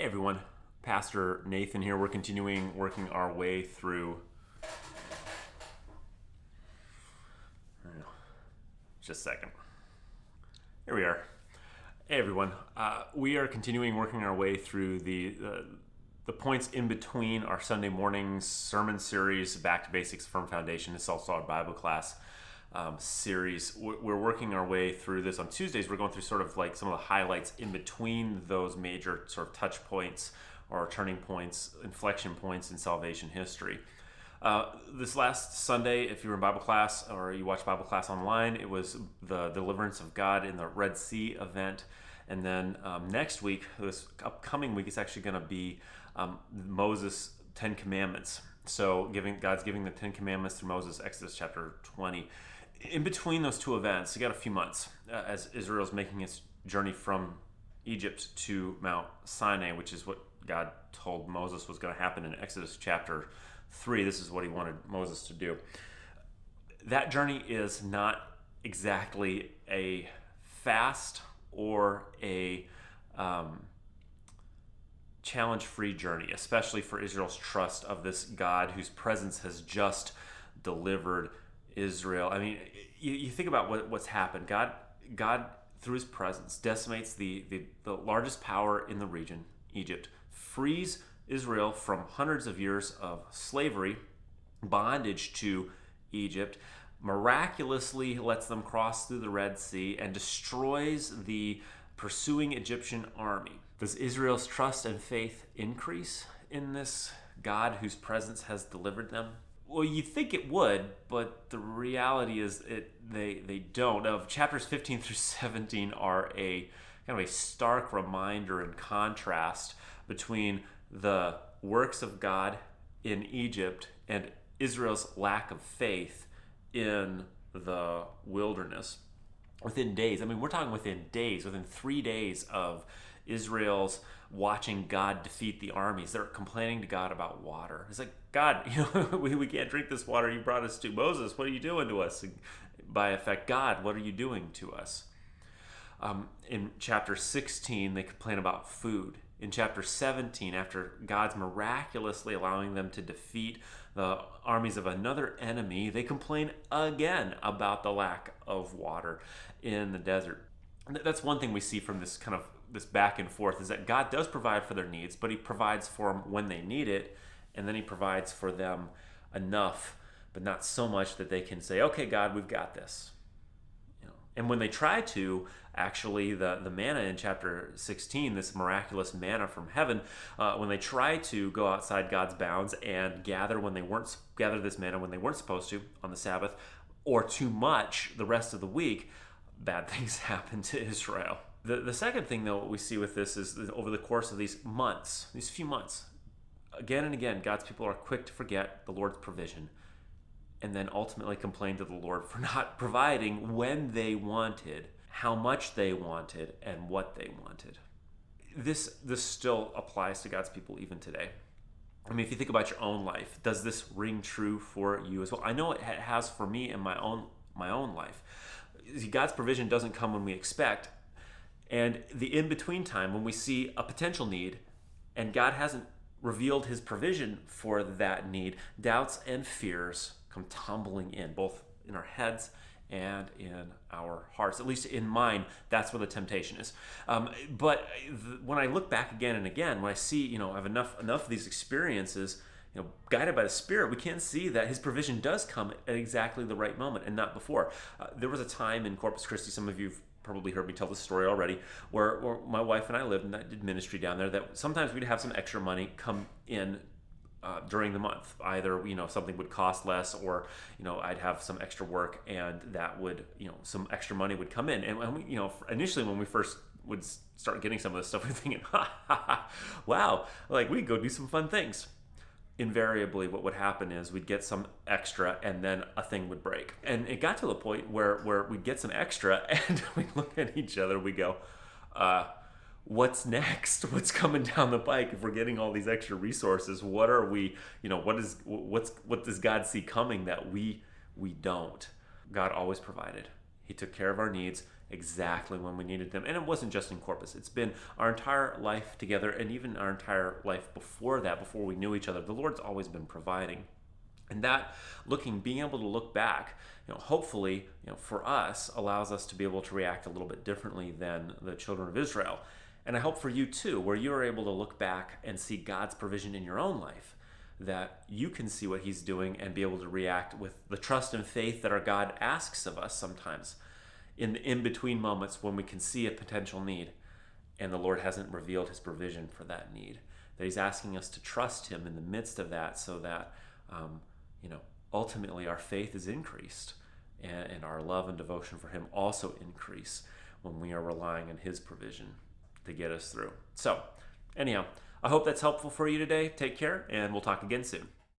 Hey everyone, Pastor Nathan here. We're continuing working our way through. Just a second. Here we are. Hey everyone, we are continuing working our way through the points in between our Sunday mornings sermon series, Back to Basics, Firm Foundation. It's also our Bible class series. We're working our way through this on Tuesdays. We're going through sort of like some of the highlights in between those major sort of touch points or turning points, inflection points in salvation history. This last Sunday, if you were in Bible class or you watched Bible class online, it was the deliverance of God in the Red Sea event. And then next week, this upcoming week, it's actually going to be Moses' 10 Commandments. So God's giving the 10 Commandments through Moses, Exodus chapter 20. In between those two events, you got a few months as Israel's making its journey from Egypt to Mount Sinai, which is what God told Moses was going to happen in Exodus chapter 3. This is what he wanted Moses to do. That journey is not exactly a fast or a challenge-free journey, especially for Israel's trust of this God whose presence has just delivered Israel. I mean, you think about what's happened. God, through his presence, decimates the largest power in the region, Egypt, frees Israel from hundreds of years of slavery, bondage to Egypt, miraculously lets them cross through the Red Sea, and destroys the pursuing Egyptian army. Does Israel's trust and faith increase in this God whose presence has delivered them? Well, you think it would, but the reality is they don't. Now, chapters 15 through 17 are a kind of a stark reminder and contrast between the works of God in Egypt and Israel's lack of faith in the wilderness. Within days, I mean, we're talking within 3 days of Israel's watching God defeat the armies, they're complaining to God about water. It's like, God, we can't drink this water you brought us to. Moses, what are you doing to us? And by effect, God, what are you doing to us? In chapter 16, they complain about food. In chapter 17, after God's miraculously allowing them to defeat the armies of another enemy, they complain again about the lack of water in the desert. And that's one thing we see from this kind of this back and forth, is that God does provide for their needs, but he provides for them when they need it, and then he provides for them enough, but not so much that they can say, okay, God, we've got this. And when they try to, actually, the manna in chapter 16, this miraculous manna from heaven, when they try to go outside God's bounds and gather this manna when they weren't supposed to on the Sabbath, or too much the rest of the week, bad things happen to Israel. The second thing, though, what we see with this is over the course of these few months, again and again, God's people are quick to forget the Lord's provision and then ultimately complain to the Lord for not providing when they wanted, how much they wanted, and what they wanted. This still applies to God's people even today. I mean, if you think about your own life, does this ring true for you as well? I know it has for me in my own life. God's provision doesn't come when we expect. And the in-between time, when we see a potential need and God hasn't revealed his provision for that need, doubts and fears come tumbling in, both in our heads and in our hearts. At least in mine, that's where the temptation is. But when I look back again and again, when I see, I have enough of these experiences, guided by the Spirit, we can see that his provision does come at exactly the right moment and not before. There was a time in Corpus Christi, some of you have probably heard me tell this story already, where my wife and I lived and I did ministry down there, that sometimes we'd have some extra money come in during the month. Either, something would cost less, or, I'd have some extra work and that would, some extra money would come in. And when we, initially when we first would start getting some of this stuff, we're thinking, wow, like we could go do some fun things. Invariably what would happen is we'd get some extra and then a thing would break. And it got to the point where we'd get some extra and we'd look at each other, we go, what's next? What's coming down the pike? If we're getting all these extra resources, what are we, what does God see coming that we don't? God always provided. He took care of our needs exactly when we needed them. And it wasn't just in Corpus. It's been our entire life together, and even our entire life before that, before we knew each other. The Lord's always been providing. And that being able to look back, hopefully, for us, allows us to be able to react a little bit differently than the children of Israel. And I hope for you too, where you're able to look back and see God's provision in your own life, that you can see what he's doing and be able to react with the trust and faith that our God asks of us sometimes in the in-between moments when we can see a potential need and the Lord hasn't revealed his provision for that need. That he's asking us to trust him in the midst of that, so that ultimately our faith is increased and our love and devotion for him also increase when we are relying on his provision to get us through. So anyhow, I hope that's helpful for you today. Take care, and we'll talk again soon.